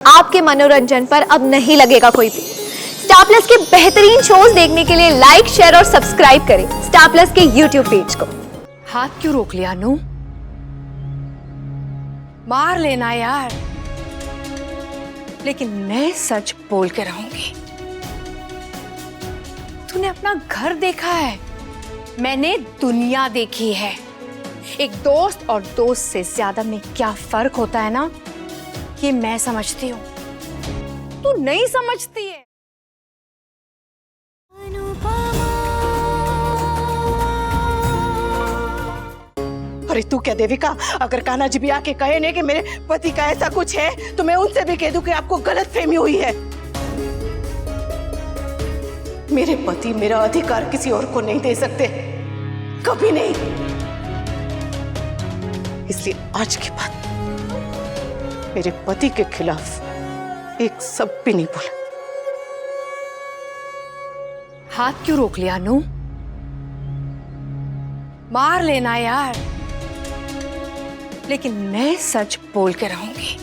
आपके मनोरंजन पर अब नहीं लगेगा कोई भी। स्टार प्लस के बेहतरीन शोज देखने के लिए लाइक, शेयर और सब्सक्राइब करें स्टार प्लस के यूट्यूब पेज को। हाथ क्यों रोक लिया अनु? मार लेना यार, लेकिन मैं सच बोल के रहूंगी। तूने अपना घर देखा है, मैंने दुनिया देखी है। एक दोस्त और दोस्त से ज्यादा में क्या फर्क होता है ना, ये मैं समझती हूँ, तू नहीं समझती है। अरे तू क्या देविका, अगर कान्हा जी भी आके कहे ने कि मेरे पति का ऐसा कुछ है तो मैं उनसे भी कह दूं कि आपको गलतफहमी हुई है। मेरे पति मेरा अधिकार किसी और को नहीं दे सकते, कभी नहीं। इसलिए आज के बाद मेरे पति के खिलाफ एक शब्द भी नहीं बोला। हाथ क्यों रोक लिया अनु? मार लेना यार, लेकिन मैं सच बोल के रहूंगी।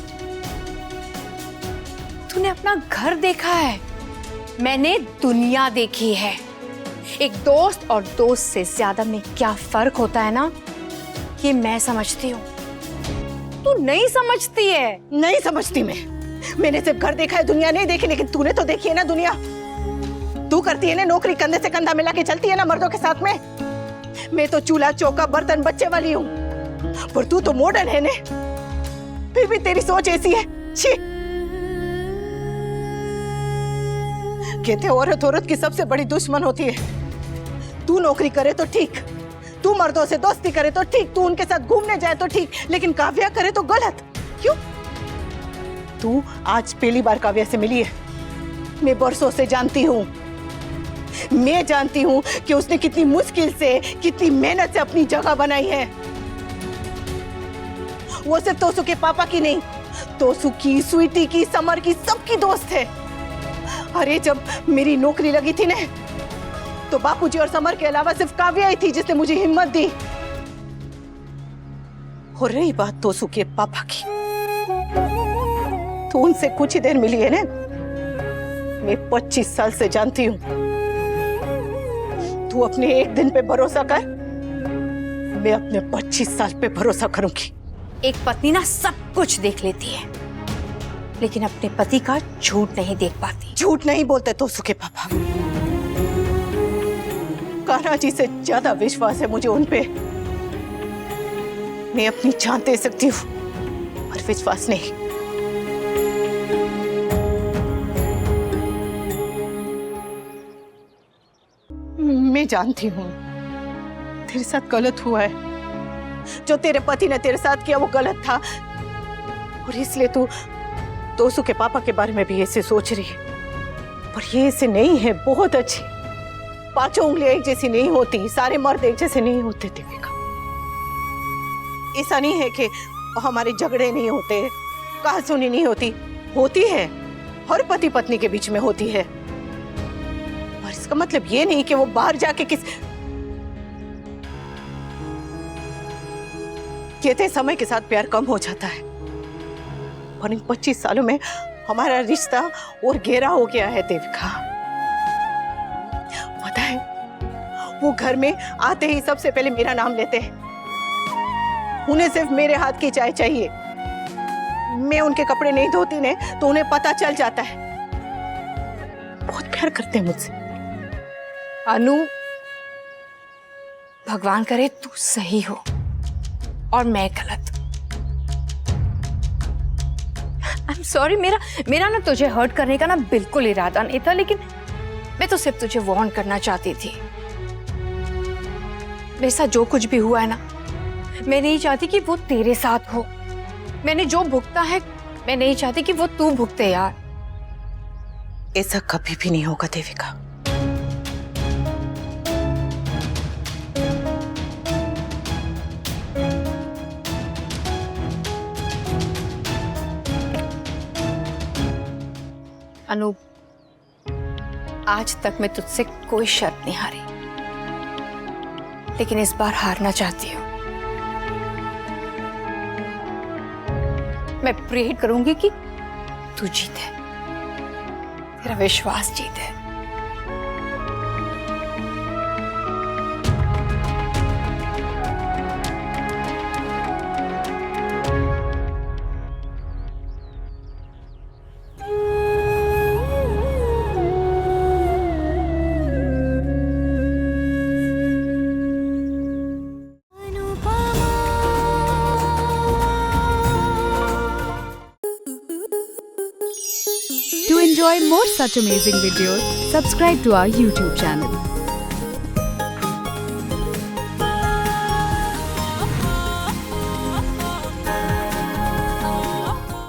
तूने अपना घर देखा है, मैंने दुनिया देखी है। एक दोस्त और दोस्त से ज्यादा में क्या फर्क होता है ना, ये मैं समझती हूँ, तू नहीं समझती है। नहीं समझती मैंने सिर्फ घर देखा है, दुनिया नहीं देखी। लेकिन तूने तो देखी है ना दुनिया। तू करती है ना नौकरी, कंधे से कंधा मिला के चलती है ना मर्दों के साथ में। मैं तो चूल्हा चौका बर्तन बच्चे वाली हूँ, पर तू तो मॉडर्न है ने, फिर भी तेरी सोच ऐसी है। छी। कहते औरत औरत की सबसे बड़ी दुश्मन होती है। तू नौकरी करे तो ठीक, तू मर्दों से दोस्ती करे तो ठीक, तू उनके साथ घूमने जाए तो ठीक, लेकिन काव्या करे तो गलत। क्यों? तू आज पहली बार काव्या से मिली है, मैं बरसों से जानती हूँ। मैं जानती हूँ कि उसने कितनी मुश्किल से, कितनी मेहनत से अपनी जगह बनाई है। वो सिर्फ तोसु के पापा की नहीं, तोसु की, स्वीटी की, समर की, सबकी दोस्त है। अरे जब मेरी नौकरी लगी थी ना, तो बापूजी और समर के अलावा सिर्फ काव्या ही थी जिसने मुझे हिम्मत दी। और रही बात तोसु के पापा की, तो उनसे कुछ ही देर मिली है ना। मैं 25 साल से जानती हूँ। तू अपने एक दिन पे भरोसा कर, मैं अपने 25 साल पे भरोसा करूंगी। एक पत्नी ना सब कुछ देख लेती है, लेकिन अपने पति का झूठ नहीं देख पाती। झूठ नहीं बोलते तोसु के पापा। कान्हा जी से ज्यादा विश्वास है मुझे उन पे। मैं अपनी जान दे सकती हूँ, पर विश्वास नहीं। मैं जानती हूँ तेरे साथ गलत हुआ है। जो तेरे पति ने तेरे साथ किया वो गलत था, और इसलिए तू तोसु के पापा के बारे में भी ऐसे सोच रही है। पर ये ऐसे नहीं है, बहुत अच्छी। पांचों उंगलियां एक जैसी नहीं होती, सारे मर्द एक जैसे नहीं होते देविका। ऐसा नहीं है कि हमारे झगड़े नहीं होते, कहासुनी नहीं होती, होती है, हर पति पत्नी के बीच में होती है। पर इसका मतलब ये नहीं कि वो बाहर जाके कहते समय के साथ प्यार कम हो जाता है, पर इन 25 सालों में हमारा रिश्ता और गहरा हो गया है देविका। पता है, वो घर में आते ही सबसे पहले मेरा नाम लेते हैं। उन्हें सिर्फ मेरे हाथ की चाय चाहिए। मैं उनके कपड़े नहीं धोती ने तो उन्हें पता चल जाता है। बहुत प्यार करते हैं मुझसे। अनु, भगवान करे तू सही हो और मैं गलत। आई एम सॉरी, मेरा ना तुझे हर्ट करने का ना बिल्कुल इरादा नहीं था, लेकिन मैं तो सिर्फ तुझे वार्न करना चाहती थी। मेरे साथ जो कुछ भी हुआ है ना, मैं नहीं चाहती कि वो तेरे साथ हो। मैंने जो भुगता है, मैं नहीं चाहती कि वो तू भुगते यार। ऐसा कभी भी नहीं होगा देविका। अनु, आज तक मैं तुझसे कोई शर्त नहीं हारी, लेकिन इस बार हारना चाहती हूँ। मैं प्रे करूंगी कि तू जीते, तेरा विश्वास जीते। To enjoy more such amazing videos, subscribe to our YouTube channel.